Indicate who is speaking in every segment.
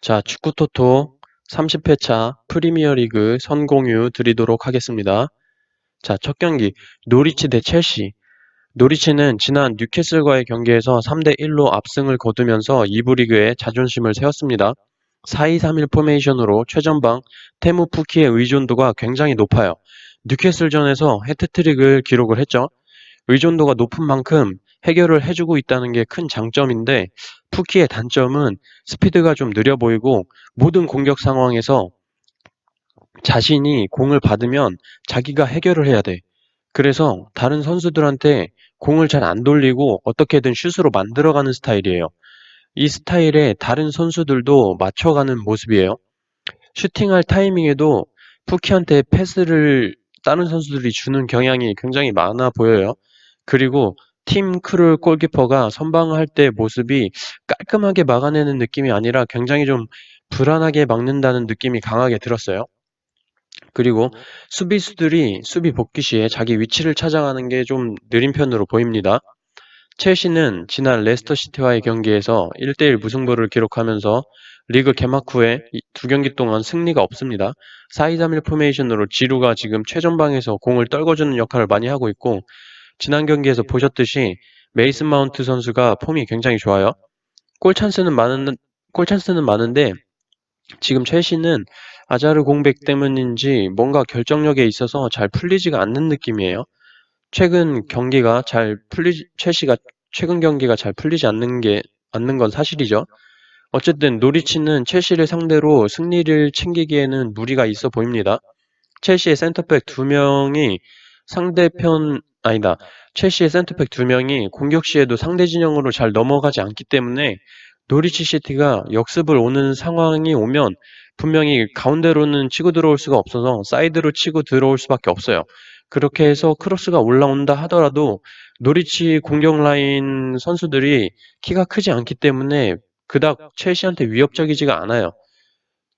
Speaker 1: 자, 축구 토토 30회차 프리미어리그 선공유 드리도록 하겠습니다. 자, 첫 경기 노리치 대 첼시. 노리치는 지난 뉴캐슬과의 경기에서 3대1로 압승을 거두면서 2부 리그에 자존심을 세웠습니다. 4-2-3-1 포메이션으로 최전방 테무 푸키의 의존도가 굉장히 높아요. 뉴캐슬전에서 해트트릭을 기록을 했죠. 의존도가 높은 만큼 해결을 해주고 있다는 게 큰 장점인데, 푸키의 단점은 스피드가 좀 느려 보이고 모든 공격 상황에서 자신이 공을 받으면 자기가 해결을 해야 돼. 그래서 다른 선수들한테 공을 잘 안 돌리고 어떻게든 슛으로 만들어가는 스타일이에요. 이 스타일에 다른 선수들도 맞춰가는 모습이에요. 슈팅할 타이밍에도 푸키한테 패스를 다른 선수들이 주는 경향이 굉장히 많아 보여요. 그리고 팀 크룰 골키퍼가 선방할 때 모습이 깔끔하게 막아내는 느낌이 아니라 굉장히 좀 불안하게 막는다는 느낌이 강하게 들었어요. 그리고 수비수들이 수비 복귀 시에 자기 위치를 찾아가는 게 좀 느린 편으로 보입니다. 첼시는 지난 레스터시티와의 경기에서 1대1 무승부를 기록하면서 리그 개막 후에 두 경기 동안 승리가 없습니다. 4-2-3-1 포메이션으로 지루가 지금 최전방에서 공을 떨궈주는 역할을 많이 하고 있고, 지난 경기에서 보셨듯이 메이슨 마운트 선수가 폼이 굉장히 좋아요. 골 찬스는 많은, 골 찬스는 많은데 지금 첼시는 아자르 공백 때문인지 뭔가 결정력에 있어서 잘 풀리지가 않는 느낌이에요. 첼시가 최근 경기가 잘 풀리지 않는 건 사실이죠. 어쨌든 노리치는 첼시를 상대로 승리를 챙기기에는 무리가 있어 보입니다. 첼시의 센터백 두 명이 상대편 아니다. 첼시의 센터백 두 명이 공격 시에도 상대 진영으로 잘 넘어가지 않기 때문에 노리치 시티가 역습을 오는 상황이 오면 분명히 가운데로는 치고 들어올 수가 없어서 사이드로 치고 들어올 수밖에 없어요. 그렇게 해서 크로스가 올라온다 하더라도 노리치 공격 라인 선수들이 키가 크지 않기 때문에 그닥 첼시한테 위협적이지가 않아요.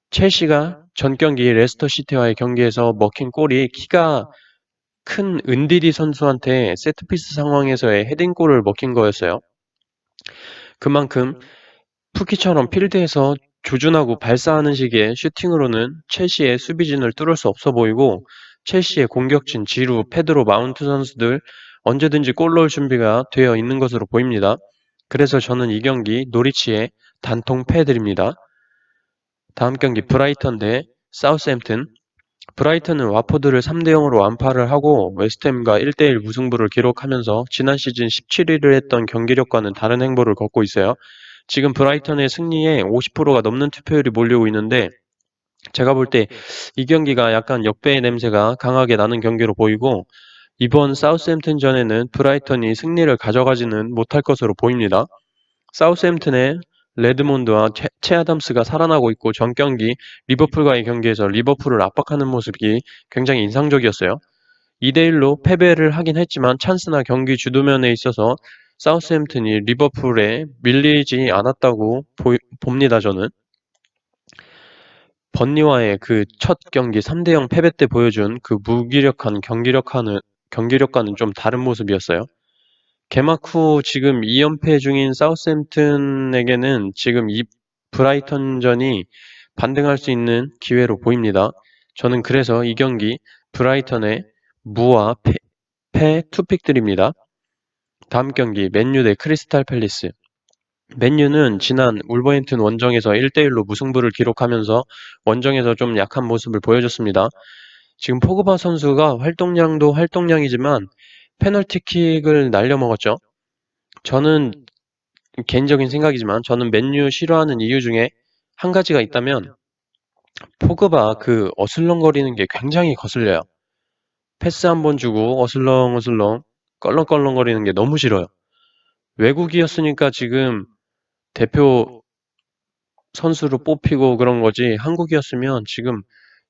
Speaker 1: 첼시가 전 경기 레스터 시티와의 경기에서 먹힌 골이 키가 큰 은디디 선수한테 세트피스 상황에서의 헤딩골을 먹힌 거였어요. 그만큼 푸키처럼 필드에서 조준하고 발사하는 식의 슈팅으로는 첼시의 수비진을 뚫을 수 없어 보이고, 첼시의 공격진 지루, 페드로, 마운트 선수들 언제든지 골 넣을 준비가 되어 있는 것으로 보입니다. 그래서 저는 이 경기 노리치의 단통 패드립니다. 다음 경기 브라이턴 대 사우스햄튼. 브라이턴은 와포드를 3대0으로 완파를 하고 웨스트햄과 1대1 무승부를 기록하면서 지난 시즌 17위를 했던 경기력과는 다른 행보를 걷고 있어요. 지금 브라이턴의 승리에 50%가 넘는 투표율이 몰리고 있는데, 제가 볼 때 이 경기가 약간 역배의 냄새가 강하게 나는 경기로 보이고, 이번 사우스햄튼전에는 브라이턴이 승리를 가져가지는 못할 것으로 보입니다. 사우스햄튼의 레드몬드와 채 아담스가 살아나고 있고, 전 경기 리버풀과의 경기에서 리버풀을 압박하는 모습이 굉장히 인상적이었어요. 2대1로 패배를 하긴 했지만 찬스나 경기 주도면에 있어서 사우스햄튼이 리버풀에 밀리지 않았다고 봅니다, 저는. 번니와의 그 첫 경기 3대0 패배 때 보여준 그 무기력한 경기력과는 좀 다른 모습이었어요. 개막 후 지금 2연패 중인 사우스햄튼에게는 지금 이 브라이턴전이 반등할 수 있는 기회로 보입니다. 저는 그래서 이 경기 브라이턴의 무와 패 투픽 드립니다. 다음 경기 맨유 대 크리스탈 팰리스. 맨유는 지난 울버햄튼 원정에서 1대1로 무승부를 기록하면서 원정에서 좀 약한 모습을 보여줬습니다. 지금 포그바 선수가 활동량도 활동량이지만 페널티킥을 날려먹었죠. 저는 개인적인 생각이지만 저는 맨유 싫어하는 이유 중에 한 가지가 있다면, 포그바 그 어슬렁거리는 게 굉장히 거슬려요. 패스 한 번 주고 어슬렁어슬렁 껄렁껄렁거리는 게 너무 싫어요. 외국이었으니까 지금 대표 선수로 뽑히고 그런 거지, 한국이었으면 지금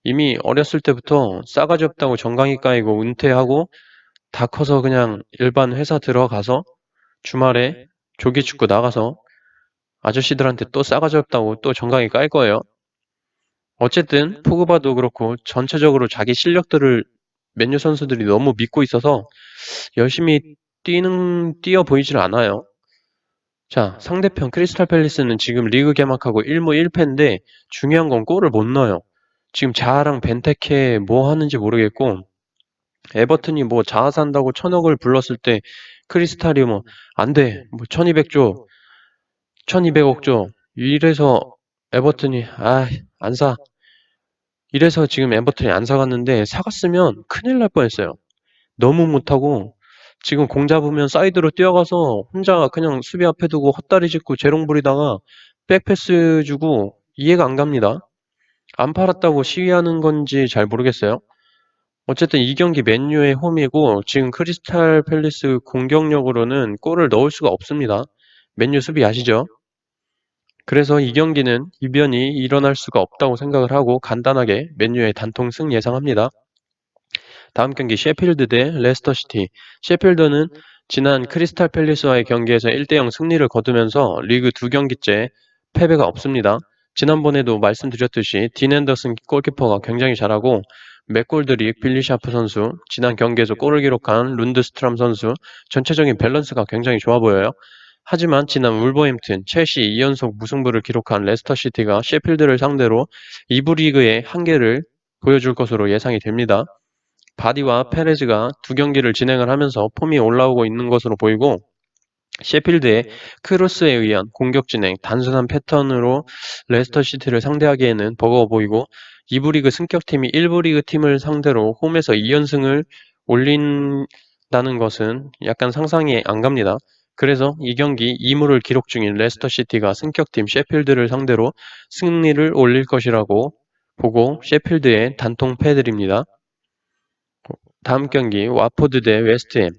Speaker 1: 이미 어렸을 때부터 싸가지 없다고 정강이 까이고 은퇴하고 다 커서 그냥 일반 회사 들어가서 주말에 조기축구 나가서 아저씨들한테 또 싸가지 없다고 또 정강이 깔 거예요. 어쨌든 포그바도 그렇고 전체적으로 자기 실력들을 맨유 선수들이 너무 믿고 있어서 열심히 뛰어 보이질 않아요. 자, 상대편 크리스탈 팰리스는 지금 리그 개막하고 1무 1패인데 중요한 건 골을 못 넣어요. 지금 자아랑 벤테케 뭐 하는지 모르겠고 에버튼이 뭐 자아 산다고 1,000억을 불렀을 때 크리스탈이 뭐 안 돼. 뭐 1,200조, 1,200억 조. 이래서 에버튼이 안 사. 이래서 지금 에버튼이 안 사갔는데 사갔으면 큰일 날 뻔했어요. 너무 못하고 지금 공 잡으면 사이드로 뛰어가서 혼자 그냥 수비 앞에 두고 헛다리 짚고 재롱 부리다가 백패스 주고 이해가 안 갑니다. 안 팔았다고 시위하는 건지 잘 모르겠어요. 어쨌든 이 경기 맨유의 홈이고 지금 크리스탈 팰리스 공격력으로는 골을 넣을 수가 없습니다. 맨유 수비 아시죠? 그래서 이 경기는 이변이 일어날 수가 없다고 생각을 하고 간단하게 맨유의 단통 승 예상합니다. 다음 경기 셰필드 대 레스터시티. 셰필드는 지난 크리스탈 팰리스와의 경기에서 1대0 승리를 거두면서 리그 2경기째 패배가 없습니다. 지난번에도 말씀드렸듯이 딘 앤더슨 골키퍼가 굉장히 잘하고 맥골드릭, 빌리 샤프 선수, 지난 경기에서 골을 기록한 룬드스트람 선수, 전체적인 밸런스가 굉장히 좋아 보여요. 하지만 지난 울버햄튼, 첼시 2연속 무승부를 기록한 레스터시티가 셰필드를 상대로 2부 리그의 한계를 보여줄 것으로 예상이 됩니다. 바디와 페레즈가 두 경기를 진행을 하면서 폼이 올라오고 있는 것으로 보이고 셰필드의 크로스에 의한 공격 진행, 단순한 패턴으로 레스터 시티를 상대하기에는 버거워 보이고 2부 리그 승격팀이 1부 리그 팀을 상대로 홈에서 2연승을 올린다는 것은 약간 상상이 안 갑니다. 그래서 이 경기 2무를 기록 중인 레스터 시티가 승격팀 셰필드를 상대로 승리를 올릴 것이라고 보고 셰필드의 단통 패드립니다. 다음 경기 와포드 대 웨스트햄.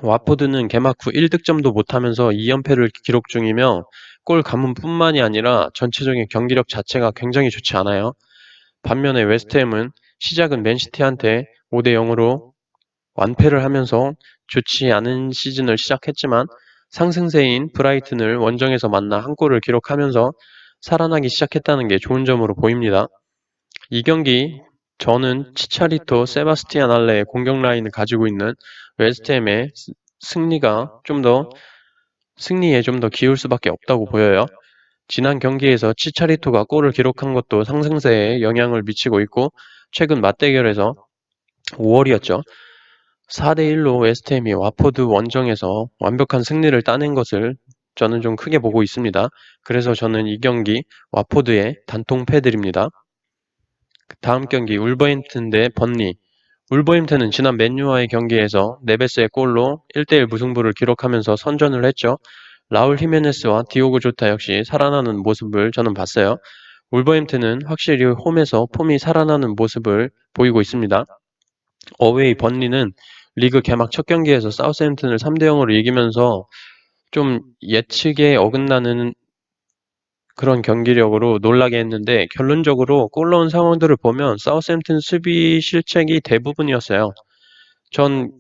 Speaker 1: 와포드는 개막 후 1득점도 못하면서 2연패를 기록 중이며 골 가문뿐만이 아니라 전체적인 경기력 자체가 굉장히 좋지 않아요. 반면에 웨스트햄은 시작은 맨시티한테 5대0으로 완패를 하면서 좋지 않은 시즌을 시작했지만 상승세인 브라이튼을 원정에서 만나 한 골을 기록하면서 살아나기 시작했다는 게 좋은 점으로 보입니다. 이 경기 저는 치차리토, 세바스티안 알레의 공격 라인을 가지고 있는 웨스트햄의 승리에 좀 더 기울 수밖에 없다고 보여요. 지난 경기에서 치차리토가 골을 기록한 것도 상승세에 영향을 미치고 있고 최근 맞대결에서 5월이었죠. 4대1로 웨스트햄이 와포드 원정에서 완벽한 승리를 따낸 것을 저는 좀 크게 보고 있습니다. 그래서 저는 이 경기 와포드의 단통 패드립니다. 다음 경기 울버햄튼 대 번리. 울버햄튼은 지난 맨유와의 경기에서 네베스의 골로 1대1 무승부를 기록하면서 선전을 했죠. 라울 히메네스와 디오고 조타 역시 살아나는 모습을 저는 봤어요. 울버햄튼은 확실히 홈에서 폼이 살아나는 모습을 보이고 있습니다. 어웨이 번리는 리그 개막 첫 경기에서 사우스햄튼을 3대0으로 이기면서 좀 예측에 어긋나는 그런 경기력으로 놀라게 했는데 결론적으로 골 넣은 상황들을 보면 사우스햄튼 수비 실책이 대부분이었어요. 전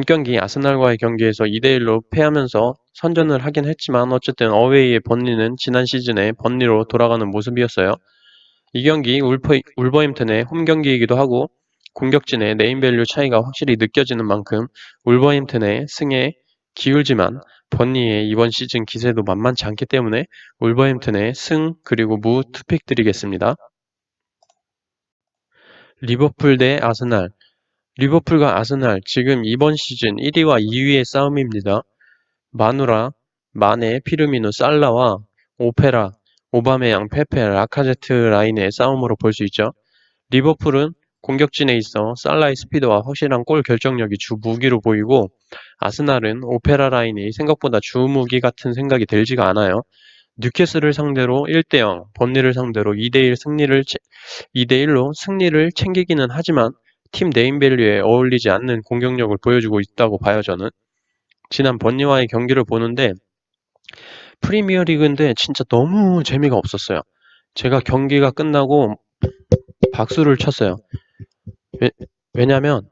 Speaker 1: 경기 아스날과의 경기에서 2대1로 패하면서 선전을 하긴 했지만 어쨌든 어웨이의 번리는 지난 시즌에 번리로 돌아가는 모습이었어요. 이 경기 울버햄튼의 홈 경기이기도 하고 공격진의 네임밸류 차이가 확실히 느껴지는 만큼 울버햄튼의 승에 기울지만 번리의 이번 시즌 기세도 만만치 않기 때문에 울버햄튼의 승 그리고 무 투픽 드리겠습니다. 리버풀 대 아스날. 리버풀과 아스날 지금 이번 시즌 1위와 2위의 싸움입니다. 마누라, 마네, 피르미누, 살라와 오페라, 오바메양, 페페, 라카제트 라인의 싸움으로 볼 수 있죠. 리버풀은 공격진에 있어 살라의 스피드와 확실한 골 결정력이 주 무기로 보이고 아스날은 오페라 라인이 생각보다 주 무기 같은 생각이 들지가 않아요. 뉴캐슬을 상대로 1대0, 번리를 상대로 2대1로 승리를 챙기기는 하지만 팀 네임밸류에 어울리지 않는 공격력을 보여주고 있다고 봐요, 저는. 지난 번리와의 경기를 보는데 프리미어리그인데 진짜 너무 재미가 없었어요. 제가 경기가 끝나고 박수를 쳤어요. 왜냐면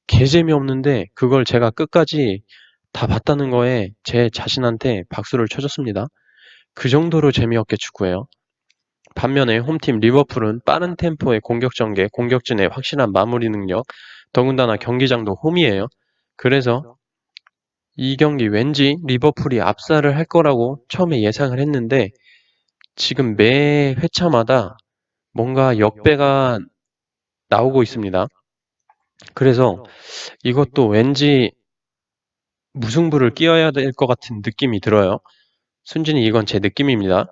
Speaker 1: 개재미없는데 그걸 제가 끝까지 다 봤다는 거에 제 자신한테 박수를 쳐줬습니다. 그 정도로 재미없게 축구해요. 반면에 홈팀 리버풀은 빠른 템포의 공격 전개, 공격진의 확실한 마무리 능력, 더군다나 경기장도 홈이에요. 그래서 이 경기 왠지 리버풀이 압살을 할 거라고 처음에 예상을 했는데 지금 매 회차마다 뭔가 역배가 나오고 있습니다. 그래서 이것도 왠지 무승부를 끼워야 될 것 같은 느낌이 들어요. 순진히 이건 제 느낌입니다.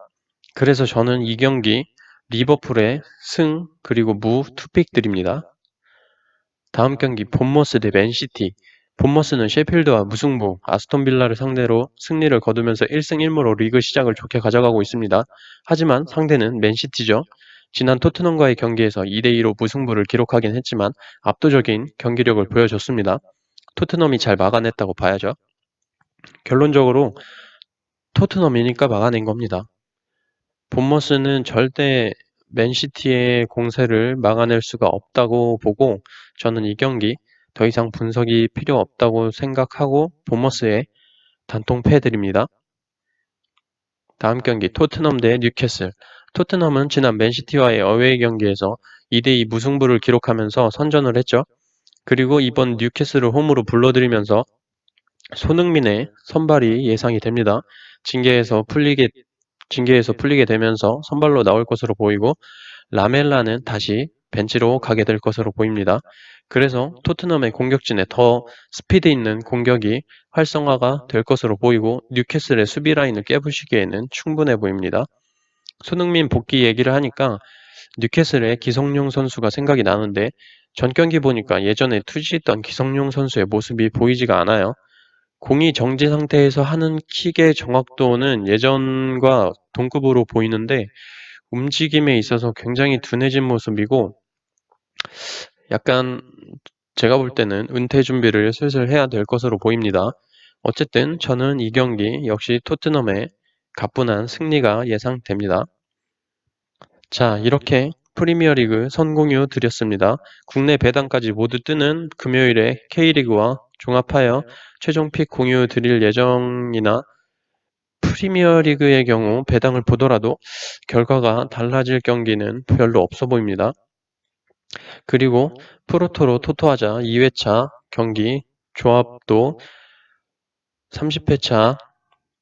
Speaker 1: 그래서 저는 이 경기 리버풀의 승 그리고 무 투픽 드립니다. 다음 경기 본머스 대 맨시티. 본머스는 셰필드와 무승부, 아스톤 빌라를 상대로 승리를 거두면서 1승 1무로 리그 시작을 좋게 가져가고 있습니다. 하지만 상대는 맨시티죠. 지난 토트넘과의 경기에서 2대2로 무승부를 기록하긴 했지만 압도적인 경기력을 보여줬습니다. 토트넘이 잘 막아냈다고 봐야죠. 결론적으로 토트넘이니까 막아낸 겁니다. 본머스는 절대 맨시티의 공세를 막아낼 수가 없다고 보고 저는 이 경기 더 이상 분석이 필요 없다고 생각하고 본머스에 단통 패드립니다. 다음 경기 토트넘 대 뉴캐슬. 토트넘은 지난 맨시티와의 어웨이 경기에서 2대2 무승부를 기록하면서 선전을 했죠. 그리고 이번 뉴캐슬을 홈으로 불러들이면서 손흥민의 선발이 예상이 됩니다. 징계에서 풀리게 되면서 선발로 나올 것으로 보이고 라멜라는 다시 벤치로 가게 될 것으로 보입니다. 그래서 토트넘의 공격진에 더 스피드 있는 공격이 활성화가 될 것으로 보이고 뉴캐슬의 수비 라인을 깨부시기에는 충분해 보입니다. 손흥민 복귀 얘기를 하니까 뉴캐슬의 기성용 선수가 생각이 나는데 전 경기 보니까 예전에 투지했던 기성용 선수의 모습이 보이지가 않아요. 공이 정지 상태에서 하는 킥의 정확도는 예전과 동급으로 보이는데 움직임에 있어서 굉장히 둔해진 모습이고 약간 제가 볼 때는 은퇴 준비를 슬슬 해야 될 것으로 보입니다. 어쨌든 저는 이 경기 역시 토트넘의 가뿐한 승리가 예상됩니다. 자, 이렇게 프리미어리그 선공유 드렸습니다. 국내 배당까지 모두 뜨는 금요일에 K리그와 종합하여 최종 픽 공유 드릴 예정이나 프리미어리그의 경우 배당을 보더라도 결과가 달라질 경기는 별로 없어 보입니다. 그리고 프로토로 토토하자 2회차 경기 조합도 30회차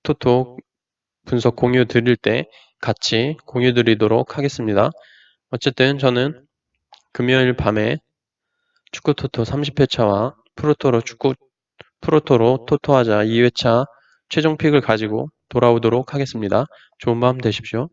Speaker 1: 토토 분석 공유 드릴 때 같이 공유 드리도록 하겠습니다. 어쨌든 저는 금요일 밤에 축구 토토 30회차와 프로토로 토토하자 2회차 최종 픽을 가지고 돌아오도록 하겠습니다. 좋은 밤 되십시오.